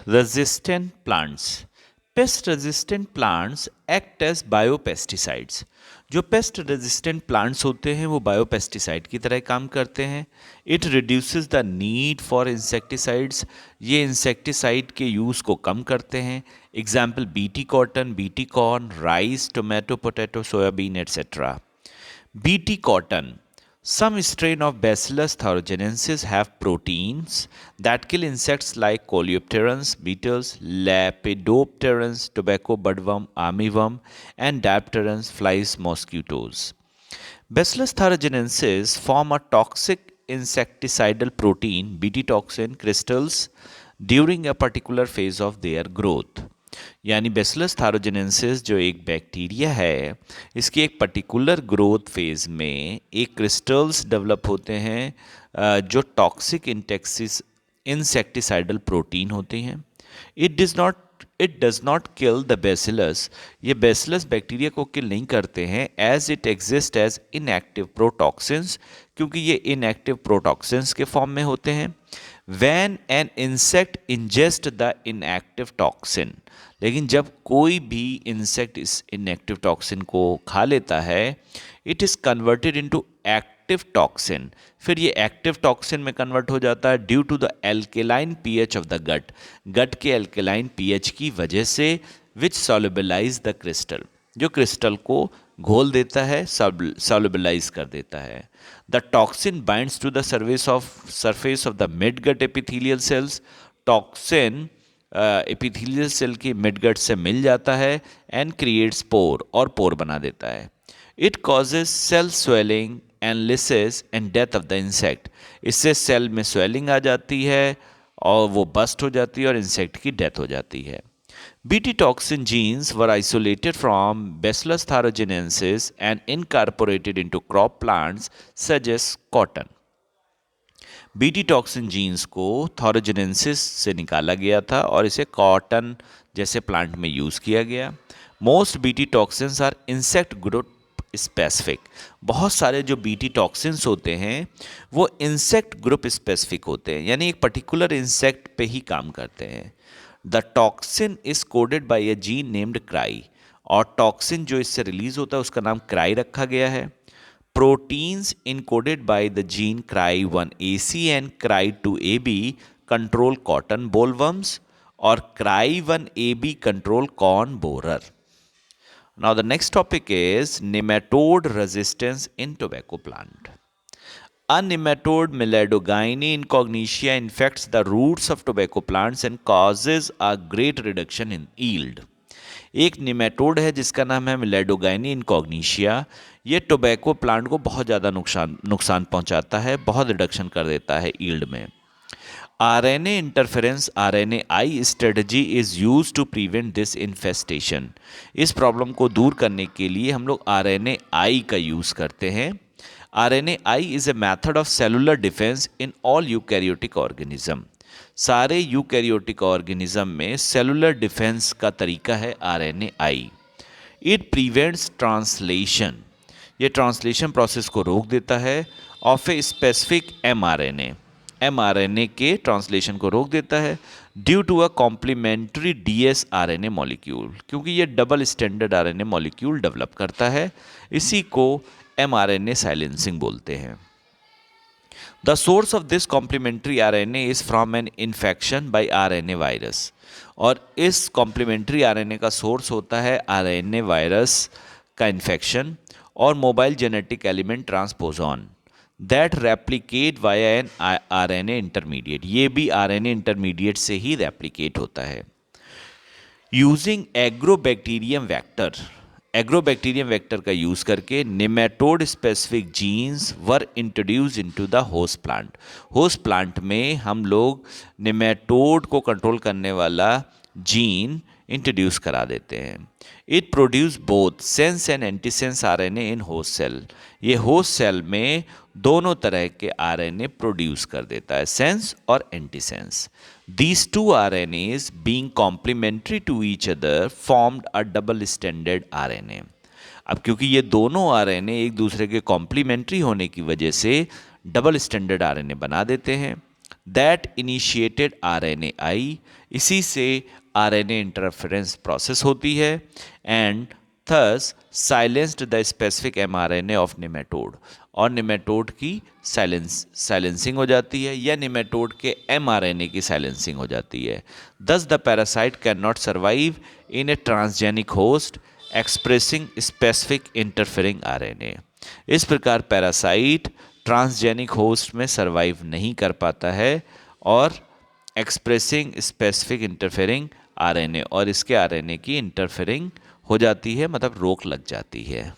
resistant plants. Pest resistant plants act as biopesticides. जो pest resistant plants होते हैं वो बायोपेस्टिसाइड की तरह काम करते हैं. It reduces the need for insecticides. ये इंसेक्टिसाइड के यूज़ को कम करते हैं. Example BT cotton, BT corn, rice, tomato, potato, soybean etcetera. BT cotton. Some strain of Bacillus thuringiensis have proteins that kill insects like coleopterans, beetles, lepidopterans, tobacco budworm, armyworm, and dipterans, flies, mosquitoes. Bacillus thuringiensis form a toxic insecticidal protein, BT toxin crystals, during a particular phase of their growth. यानी bacillus थारोजेनेंसिस जो एक bacteria है, इसकी एक particular growth phase में एक crystals develop होते हैं जो टॉक्सिक इंसेक्टिसाइडल प्रोटीन होते हैं. It does not kill the bacillus. ये बेसिलस बैक्टीरिया को किल नहीं करते हैं as it exist as inactive protoxins, क्योंकि ये इनएक्टिव प्रोटॉक्सिन्स के फॉर्म में होते हैं. When an insect ingest the inactive toxin, लेकिन जब कोई भी इंसेक्ट इस इनएक्टिव टॉक्सिन को खा लेता है, it is converted into active toxin. फिर ये एक्टिव टॉक्सिन में कन्वर्ट हो जाता है due to the alkaline pH of the gut. Gut के एल्केलाइन पीएच की वजह से विच सॉल्युबलाइज द क्रिस्टल, जो क्रिस्टल को घोल देता है, सॉल्युबलाइज कर देता है. The toxin binds to the surface of the mid gut epithelial cells. Toxin epithelial cell की मिड गट से मिल जाता है एंड क्रिएट्स पोर, और पोर बना देता है. It causes cell swelling and lysis and death of the insect. इससे सेल में स्वेलिंग आ जाती है और वो बस्ट हो जाती है और इंसेक्ट की डेथ हो जाती है. BT toxin genes were isolated from Bacillus thuringiensis and incorporated into crop plants such as cotton. BT toxin genes को thuringiensis से निकाला गया था और इसे कॉटन जैसे प्लांट में यूज़ किया गया. Most BT toxins are insect group specific. बहुत सारे जो BT टॉक्सिन्स होते हैं वो इंसेक्ट ग्रुप स्पेसिफिक होते हैं, यानी एक पर्टिकुलर इंसेक्ट पे ही काम करते हैं. The toxin is coded by A gene named cry, और टॉक्सिन जो इससे रिलीज होता है उसका नाम क्राई रखा गया है. Proteins encoded by the gene cry 1AC and cry 2AB control cotton bollworms, और cry 1AB control corn borer. Now the next topic is nematode resistance in tobacco plant. A nematode Meladogini incognitia infects the roots of tobacco plants and causes a great reduction in yield. एक nematode है जिसका नाम है मिलेडोगाइनी इनकॉग्निशिया. ये tobacco plant को बहुत ज़्यादा नुकसान पहुंचाता है, बहुत रिडक्शन कर देता है यील्ड में. RNA interference RNAi strategy is used to prevent this infestation. इस प्रॉब्लम को दूर करने के लिए हम लोग RNAi का यूज़ करते हैं. RNAi is a method of cellular defense in all eukaryotic organism. सारे यूकैरियोटिक ऑर्गेनिज्म में सेलुलर डिफेंस का तरीका है RNAi. It prevents translation. ये ट्रांसलेशन प्रोसेस को रोक देता है ऑफ ए स्पेसिफिक mRNA के ट्रांसलेशन को रोक देता है due to a complementary dsRNA molecule, क्योंकि ये double standard RNA molecule develop करता है. इसी को mRNA साइलेंसिंग बोलते हैं. The source of this complementary RNA is from an infection by RNA virus. और इस complementary RNA का सोर्स होता है RNA वायरस का इन्फेक्शन और mobile genetic element transposon that replicate via an RNA intermediate. ये भी RNA इंटरमीडिएट से ही रेप्लिकेट होता है. Using agrobacterium vector, agrobacterium vector का यूज़ करके nematode specific genes were introduce into the host plant. Host plant में हम लोग नेमेटोड को कंट्रोल करने वाला जीन इंट्रोड्यूस करा देते हैं. It produce both sense and antisense RNA in host cell. ये होस्ट सेल में दोनों तरह के RNA प्रोड्यूस कर देता है, सेंस और antisense. These two RNAs being complementary to each other formed a double-stranded RNA. अब क्योंकि ये दोनों RNA एक दूसरे के कॉम्प्लीमेंट्री होने की वजह से डबल स्टैंडर्ड RNA बना देते हैं. दैट इनिशिएटेड RNAi, इसी से RNA इंटरफेरेंस प्रोसेस होती है, and thus silenced the specific mRNA of nematode, और निमेटोड की साइलेंसिंग हो जाती है या निमेटोड के mRNA की साइलेंसिंग हो जाती है। दस the parasite can not survive in A transgenic host expressing specific interfering RNA। इस प्रकार पैरासाइट ट्रांसजेनिक होस्ट में सर्वाइव नहीं कर पाता है और एक्सप्रेसिंग स्पेसिफिक इंटरफेरिंग RNA, और इसके RNA की इंटरफेरिंग हो जाती है, मतलब रोक लग जाती है।